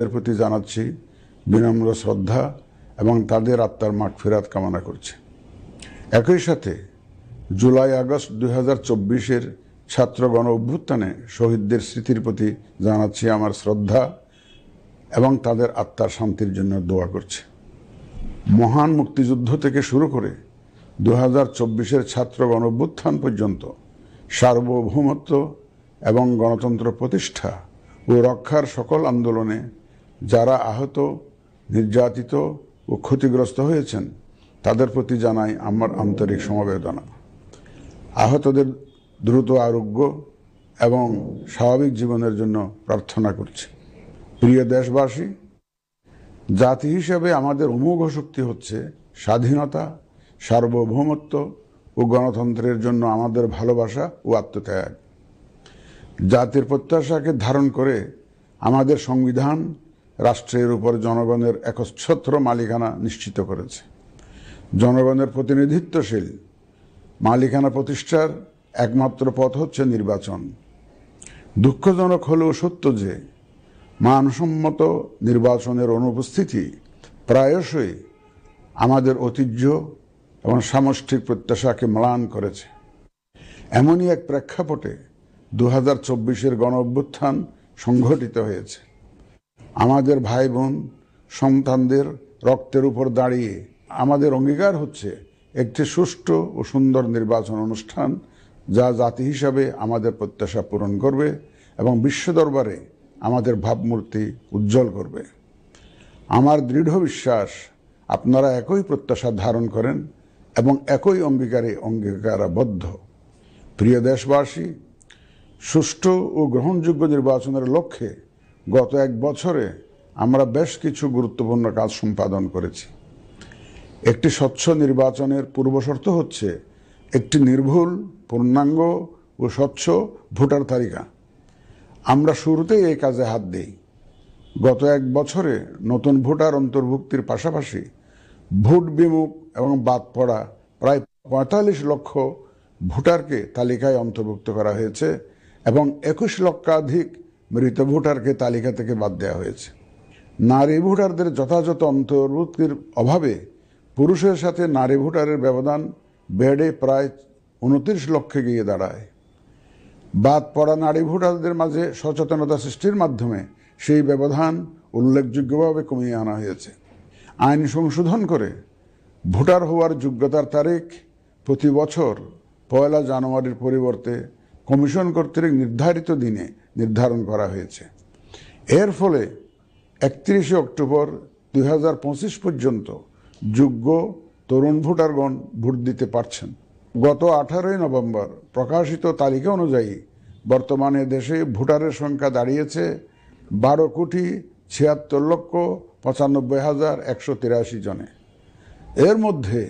এর প্রতি জানাচ্ছি বিনম্র শ্রদ্ধা এবং তাদের আত্মার মাগফিরাত কামনা করছি। একই সাথে জুলাই আগস্ট 2024-এর ছাত্র গণ অভ্যুত্থানে শহীদদের স্মৃতির প্রতি জানাচ্ছি আমার শ্রদ্ধা এবং তাদের আত্মার শান্তির জন্য দোয়া করছি। মহান মুক্তিযুদ্ধ থেকে শুরু করে 2024-এর ছাত্র গণ অভ্যুত্থান পর্যন্ত সার্বভৌমত্ব এবং গণতন্ত্র প্রতিষ্ঠা ও রক্ষার সকল আন্দোলনে যারা আহত, নির্যাতিত ও ক্ষতিগ্রস্ত হয়েছেন তাদের প্রতি জানাই আমার আন্তরিক সমবেদনা। আহতদের দ্রুত আরোগ্য এবং স্বাভাবিক জীবনের জন্য প্রার্থনা করছি। প্রিয় দেশবাসী, জাতি হিসেবে আমাদের অমোঘ শক্তি হচ্ছে স্বাধীনতা, সার্বভৌমত্ব ও গণতন্ত্রের জন্য আমাদের ভালোবাসা ও আত্মত্যাগ। জাতির প্রত্যাশাকে ধারণ করে আমাদের সংবিধান রাষ্ট্রের উপর জনগণের একচ্ছত্র মালিকানা নিশ্চিত করেছে। জনগণের প্রতিনিধিত্বশীল মালিকানা প্রতিষ্ঠার একমাত্র পথ হচ্ছে নির্বাচন। দুঃখজনক হলেও সত্য যে মানসম্মত নির্বাচনের অনুপস্থিতি প্রায়শই আমাদের ঐতিহ্য এবং সামষ্টিক প্রত্যাশাকে ম্লান করেছে। এমনই এক প্রেক্ষাপটে 2024-এর গণ অভ্যুত্থান সংঘটিত হয়েছে। আমাদের ভাই বোন সন্তানদের রক্তের উপর দাঁড়িয়ে আমাদের অঙ্গীকার হচ্ছে একটি সুষ্ঠু ও সুন্দর নির্বাচন অনুষ্ঠান যা জাতি হিসাবে আমাদের প্রত্যাশা পূরণ করবে এবং বিশ্ব দরবারে আমাদের ভাবমূর্তি উজ্জ্বল করবে। আমার দৃঢ় বিশ্বাস আপনারা একই প্রত্যাশা ধারণ করেন এবং একই অঙ্গীকারে অঙ্গীকারাবদ্ধ। প্রিয় দেশবাসী, সুষ্ঠু ও গ্রহণযোগ্য নির্বাচনের লক্ষ্যে গত এক বছরে আমরা বেশ কিছু গুরুত্বপূর্ণ কাজ সম্পাদন করেছি। একটি স্বচ্ছ নির্বাচনের পূর্বশর্ত হচ্ছে একটি নির্ভুল, পূর্ণাঙ্গ ও স্বচ্ছ ভোটার তালিকা। আমরা শুরুতেই এই কাজে হাত দিই। গত এক বছরে নতুন ভোটার অন্তর্ভুক্তির পাশাপাশি ভোট বিমুখ এবং বাদ পড়া প্রায় 45 লক্ষ ভোটারকে তালিকায় অন্তর্ভুক্ত করা হয়েছে এবং 21 লক্ষাধিক মৃত ভোটারকে তালিকা থেকে বাদ দেওয়া হয়েছে। নারী ভোটারদের যথাযথ অন্তর্ভুক্তির অভাবে পুরুষের সাথে নারী ভোটারের ব্যবধান বেড়ে প্রায় 29 লক্ষে গিয়ে দাঁড়ায়। বাদ পড়া নারী ভোটারদের মাঝে সচেতনতা সৃষ্টির মাধ্যমে সেই ব্যবধান উল্লেখযোগ্যভাবে কমিয়ে আনা হয়েছে। আইন সংশোধন করে ভোটার হওয়ার যোগ্যতার তারিখ প্রতি বছর 1 জানুয়ারির পরিবর্তে কমিশন কর্তৃক নির্ধারিত দিনে নির্ধারণ করা হয়েছে। এর ফলে 31 অক্টোবর 2025 পর্যন্ত যোগ্য তরুণ ভোটারগণ ভোট দিতে পারছেন। গত 18 নভেম্বর প্রকাশিত তালিকা অনুযায়ী বর্তমানে দেশে ভোটারের সংখ্যা দাঁড়িয়েছে 12,76,95,183 জনে। এর মধ্যে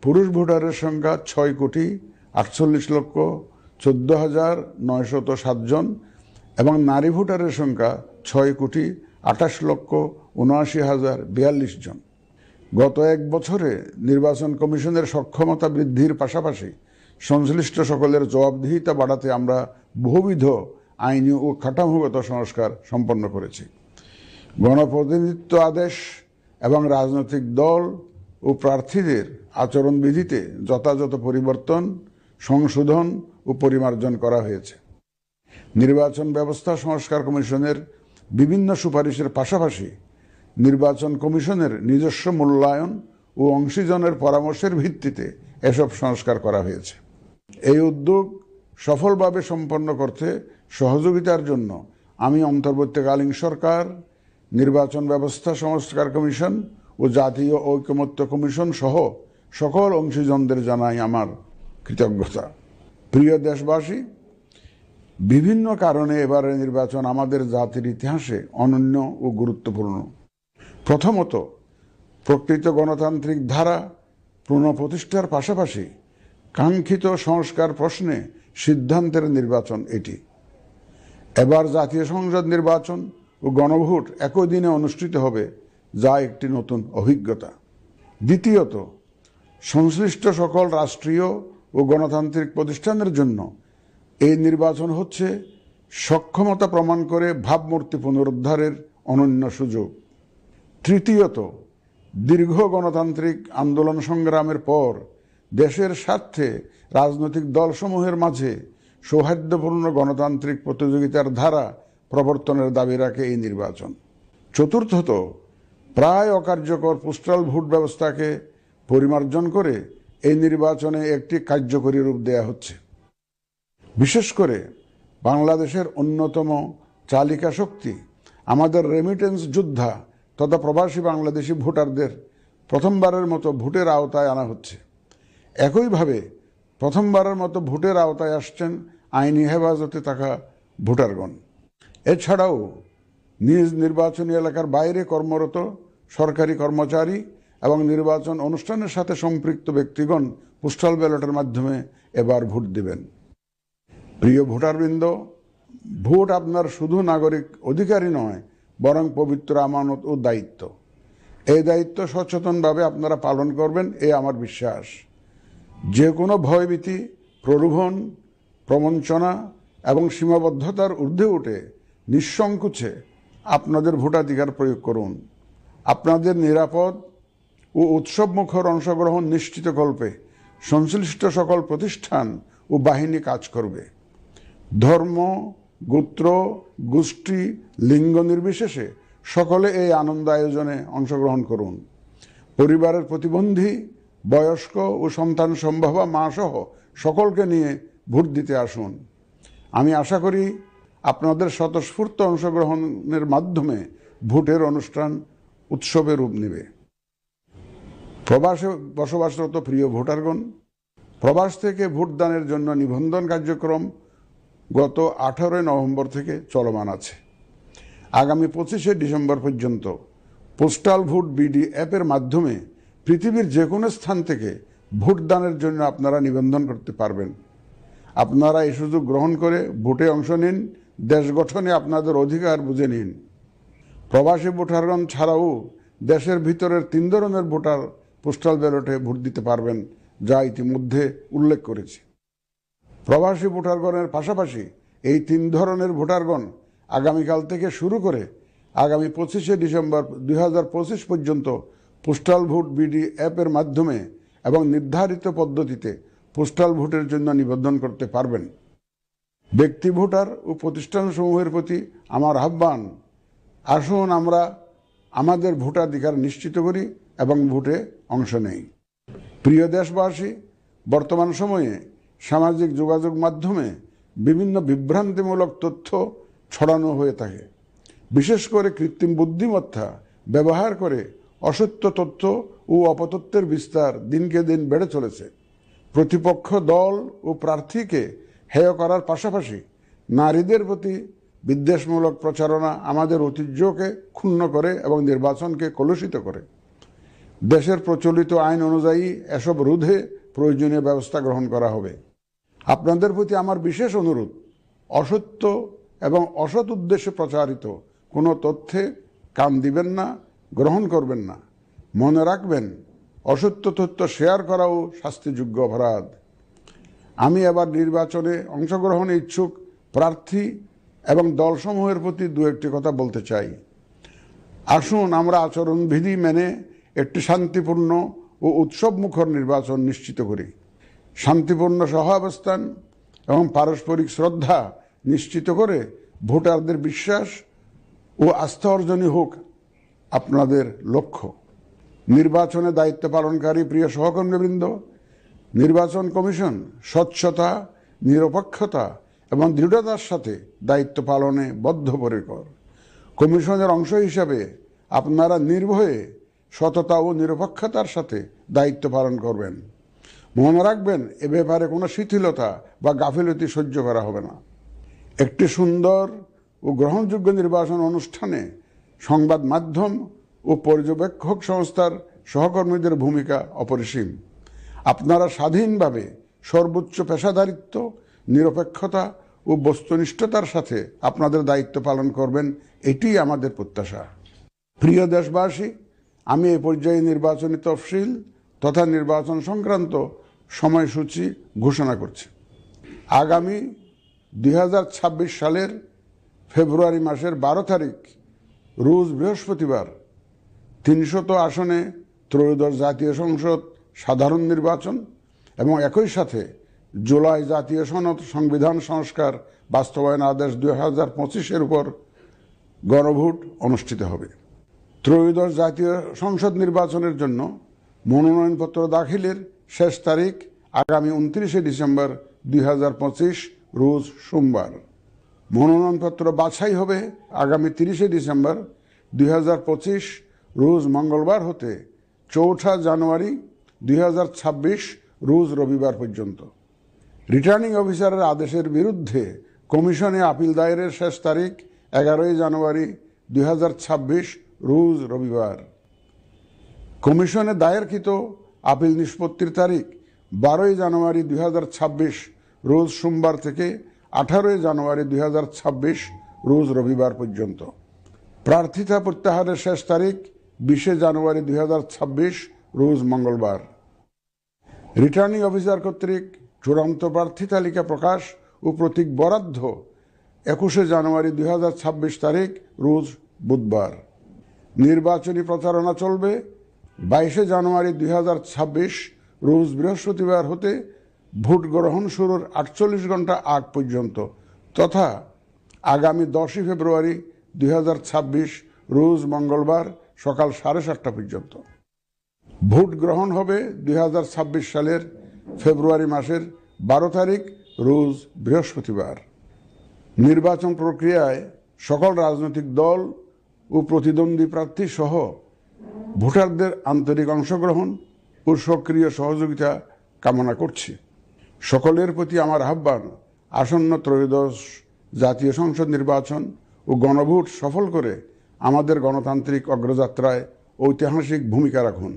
পুরুষ ভোটারের সংখ্যা 6,48,14,907 জন এবং নারী ভোটারের সংখ্যা 6,28,79,042 জন। গত এক বছরে নির্বাচন কমিশনের সক্ষমতা বৃদ্ধির পাশাপাশি সংশ্লিষ্ট সকলের জবাবদিহিতা বাড়াতে আমরা বহুবিধ আইনি ও কাঠামোগত সংস্কার সম্পন্ন করেছি। গণপ্রতিনিধিত্ব আদেশ এবং রাজনৈতিক দল ও প্রার্থীদের আচরণবিধিতে যথাযথ পরিবর্তন, সংশোধন ও পরিমার্জন করা হয়েছে। নির্বাচন ব্যবস্থা সংস্কার কমিশনের বিভিন্ন সুপারিশের পাশাপাশি নির্বাচন কমিশনের নিজস্ব মূল্যায়ন ও অংশীজনের পরামর্শের ভিত্তিতে এসব সংস্কার করা হয়েছে। এই উদ্যোগ সফলভাবে সম্পন্ন করতে সহযোগিতার জন্য আমি অন্তর্বর্তীকালীন সরকার, নির্বাচন ব্যবস্থা সংস্কার কমিশন ও জাতীয় ঐকমত্য কমিশন সহ সকল অংশীজনদের জানাই আমার কৃতজ্ঞতা। প্রিয় দেশবাসী, বিভিন্ন কারণে এবারের নির্বাচন আমাদের জাতির ইতিহাসে অনন্য ও গুরুত্বপূর্ণ। প্রথমত, প্রকৃত গণতান্ত্রিক ধারা পুনঃপ্রতিষ্ঠার পাশাপাশি কাঙ্ক্ষিত সংস্কার প্রশ্নে সিদ্ধান্তের নির্বাচন এটি। এবার জাতীয় সংসদ নির্বাচন ও গণভোট একই দিনে অনুষ্ঠিত হবে, যা একটি নতুন অভিজ্ঞতা। দ্বিতীয়ত, সংশ্লিষ্ট সকল রাষ্ট্রীয় ও গণতান্ত্রিক প্রতিষ্ঠানের জন্য এই নির্বাচন হচ্ছে সক্ষমতা প্রমাণ করে ভাবমূর্তি পুনরুদ্ধারের অনন্য সুযোগ। তৃতীয়ত, দীর্ঘ গণতান্ত্রিক আন্দোলন সংগ্রামের পর দেশের স্বার্থে রাজনৈতিক দলসমূহের মাঝে সৌহার্দ্যপূর্ণ গণতান্ত্রিক প্রতিযোগিতার ধারা প্রবর্তনের দাবি রাখে এই নির্বাচন। চতুর্থত, প্রায় অকার্যকর পোস্টাল ভোট ব্যবস্থাকে পরিমার্জন করে এই নির্বাচনে একটি কার্যকরী রূপ দেয়া হচ্ছে। বিশেষ করে বাংলাদেশের অন্যতম চালিকা শক্তি আমাদের রেমিটেন্স যোদ্ধা তথা প্রবাসী বাংলাদেশি ভোটারদের প্রথমবারের মতো ভোটের আওতায় আনা হচ্ছে। একইভাবে প্রথমবারের মতো ভোটের আওতায় আসছেন আইনি হেফাজতে থাকা ভোটারগণ। এছাড়াও নিজ নির্বাচনী এলাকার বাইরে কর্মরত সরকারি কর্মচারী এবং নির্বাচন অনুষ্ঠানের সাথে সম্পৃক্ত ব্যক্তিগণ পোস্টাল ব্যালটের মাধ্যমে এবার ভোট দিবেন। প্রিয় ভোটারবৃন্দ, ভোট আপনার শুধু নাগরিক অধিকারই নয়, বরং পবিত্র আমানত ও দায়িত্ব। এই দায়িত্ব সচেতনভাবে আপনারা পালন করবেন, এ আমার বিশ্বাস। যে কোনো ভয়ভীতি, প্রলোভন, প্রবঞ্চনা এবং সীমাবদ্ধতার ঊর্ধ্বে উঠে নিঃসংকোচে আপনাদের ভোটাধিকার প্রয়োগ করুন। আপনাদের নিরাপদ ও উৎসবমুখর অংশগ্রহণ নিশ্চিতকল্পে সংশ্লিষ্ট সকল প্রতিষ্ঠান ও বাহিনী কাজ করবে। ধর্ম, গোত্র, গোষ্ঠী, লিঙ্গ নির্বিশেষে সকলে এই আনন্দ আয়োজনে অংশগ্রহণ করুন। পরিবারের প্রতিবন্ধী, বয়স্ক ও সন্তান সম্ভবা মা সহ সকলকে নিয়ে ভোট দিতে আসুন। আমি আশা করি আপনাদের স্বতঃস্ফূর্ত অংশগ্রহণের মাধ্যমে ভোটের অনুষ্ঠান উৎসবে রূপ নেবে। প্রবাসে বসবাসরত প্রিয় ভোটারগণ, প্রবাস থেকে ভোটদানের জন্য নিবন্ধন কার্যক্রম গত 18 নভেম্বর থেকে চলমান আছে। আগামী 25 ডিসেম্বর পর্যন্ত পোস্টাল ভোট বিডি অ্যাপের মাধ্যমে পৃথিবীর যে কোনো স্থান থেকে ভোটদানের জন্য আপনারা নিবন্ধন করতে পারবেন। আপনারা এই সুযোগ গ্রহণ করে ভোটে অংশ নিন, দেশ গঠনে আপনাদের অধিকার বুঝে নিন। প্রবাসী ভোটারগণ ছাড়াও দেশের ভিতরের 3 ধরনের ভোটার পোস্টাল ব্যালটে ভোট দিতে পারবেন, যা ইতিমধ্যে উল্লেখ করেছি। প্রবাসী ভোটারগণের পাশাপাশি এই 3 ধরনের ভোটারগণ আগামীকাল থেকে শুরু করে আগামী 25 ডিসেম্বর 2025 পর্যন্ত পোস্টাল ভোট বিডি অ্যাপের মাধ্যমে এবং নির্ধারিত পদ্ধতিতে পোস্টাল ভোটের জন্য নিবন্ধন করতে পারবেন। ব্যক্তি ভোটার ও প্রতিষ্ঠানসমূহের প্রতি আমার আহ্বান, আসুন আমরা আমাদের ভোটাধিকার নিশ্চিত করি এবং ভোটে অংশ নেই। প্রিয় দেশবাসী, বর্তমান সময়ে সামাজিক যোগাযোগ মাধ্যমে বিভিন্ন বিভ্রান্তিমূলক তথ্য ছড়ানো হয়ে থাকে। বিশেষ করে কৃত্রিম বুদ্ধিমত্তা ব্যবহার করে অসত্য তথ্য ও অপতথ্যের বিস্তার দিনকে দিন বেড়ে চলেছে। প্রতিপক্ষ দল ও প্রার্থীকে হেয় করার পাশাপাশি নারীদের প্রতি বিদ্বেষমূলক প্রচারণা আমাদের ঐতিহ্যকে ক্ষুণ্ণ করে এবং নির্বাচনকে কলুষিত করে। দেশের প্রচলিত আইন অনুযায়ী এসব রোধে প্রয়োজনীয় ব্যবস্থা গ্রহণ করা হবে। আপনাদের প্রতি আমার বিশেষ অনুরোধ, অসত্য এবং অসৎ উদ্দেশ্যে প্রচারিত কোনো তথ্যে কান দিবেন না, গ্রহণ করবেন না। মনে রাখবেন, অসত্য তথ্য শেয়ার করাও শাস্তিযোগ্য অপরাধ। আমি এবার নির্বাচনে অংশগ্রহণে ইচ্ছুক প্রার্থী এবং দলসমূহের প্রতি 2-1টি কথা বলতে চাই। আসুন আমরা আচরণবিধি মেনে একটি শান্তিপূর্ণ ও উৎসবমুখর নির্বাচন নিশ্চিত করি। শান্তিপূর্ণ সহাবস্থান এবং পারস্পরিক শ্রদ্ধা নিশ্চিত করে ভোটারদের বিশ্বাস ও আস্থা অর্জনই হোক আপনাদের লক্ষ্য। নির্বাচনে দায়িত্ব পালনকারী প্রিয় সহকর্মীবৃন্দ, নির্বাচন কমিশন স্বচ্ছতা, নিরপেক্ষতা এবং দৃঢ়তার সাথে দায়িত্ব পালনে বদ্ধপরিকর। কমিশনের অংশ হিসাবে আপনারা নির্ভয়ে সততা ও নিরপেক্ষতার সাথে দায়িত্ব পালন করবেন। মনে রাখবেন, এ ব্যাপারে কোনো শিথিলতা বা গাফিলতি সহ্য করা হবে না। একটি সুন্দর ও গ্রহণযোগ্য নির্বাচন অনুষ্ঠানে সংবাদ মাধ্যম ও পর্যবেক্ষক সংস্থার সহকর্মীদের ভূমিকা অপরিসীম। আপনারা স্বাধীনভাবে সর্বোচ্চ পেশাদারিত্ব, নিরপেক্ষতা ও বস্তুনিষ্ঠতার সাথে আপনাদের দায়িত্ব পালন করবেন, এটি আমাদের প্রত্যাশা। প্রিয় দেশবাসী, আমি এ পর্যায়ে নির্বাচনী তফসিল তথা নির্বাচন সংক্রান্ত সময়সূচি ঘোষণা করছি। আগামী 2026 সালের ফেব্রুয়ারি মাসের 12 তারিখ রোজ বৃহস্পতিবার 300 আসনে ত্রয়োদশ জাতীয় সংসদ সাধারণ নির্বাচন এবং একই সাথে জুলাই জাতীয় সনদ সংবিধান সংস্কার বাস্তবায়ন আদেশ 2025-এর উপর গণভোট অনুষ্ঠিত হবে। ত্রয়োদশ জাতীয় সংসদ নির্বাচনের জন্য মনোনয়নপত্র দাখিলের শেষ তারিখ আগামী 29 ডিসেম্বর 2025 রোজ সোমবার। মনোনয়নপত্র বাছাই হবে আগামী 30 ডিসেম্বর 2025 রোজ মঙ্গলবার হতে 4 জানুয়ারি 2026 রোজ রবিবার পর্যন্ত। রিটার্নিং অফিসারের আদেশের বিরুদ্ধে কমিশনে আপিল দায়েরের শেষ তারিখ 11 জানুয়ারি 2026 রোজ রবিবার। কমিশনে দায়েরকৃত আপিল নিষ্পত্তির তারিখ 12 জানুয়ারি 2026 রোজ সোমবার থেকে 18 জানুয়ারি 2026 রোজ রবিবার পর্যন্ত। প্রার্থিতা প্রত্যাহারের শেষ তারিখ 20 জানুয়ারি 2026 রোজ মঙ্গলবার। রিটার্নিং অফিসার কর্তৃক চূড়ান্ত প্রার্থী তালিকা প্রকাশ ও প্রতীক বরাদ্দ 21 জানুয়ারি 2026 তারিখ রোজ বুধবার। নির্বাচনী প্রচারণা চলবে 22 জানুয়ারি 2026 রোজ বৃহস্পতিবার হতে ভোট গ্রহণ শুরুর 48 ঘন্টা আগ পর্যন্ত তথা আগামী 10 ফেব্রুয়ারি 2026 রোজ মঙ্গলবার সকাল 7:30 পর্যন্ত। ভোট গ্রহণ হবে 2026 সালের ফেব্রুয়ারি মাসের 12 তারিখ রোজ বৃহস্পতিবার। নির্বাচন প্রক্রিয়ায় সকল রাজনৈতিক দল ও প্রতিদ্বন্দ্বী প্রার্থী সহ ভোটারদের আন্তরিক অংশগ্রহণ ও সক্রিয় সহযোগিতা কামনা করছি। সকলের প্রতি আমার আহ্বান, আসন্ন ত্রয়োদশ জাতীয় সংসদ নির্বাচন ও গণভোট সফল করে আমাদের গণতান্ত্রিক অগ্রযাত্রায় ঐতিহাসিক ভূমিকা রাখুন।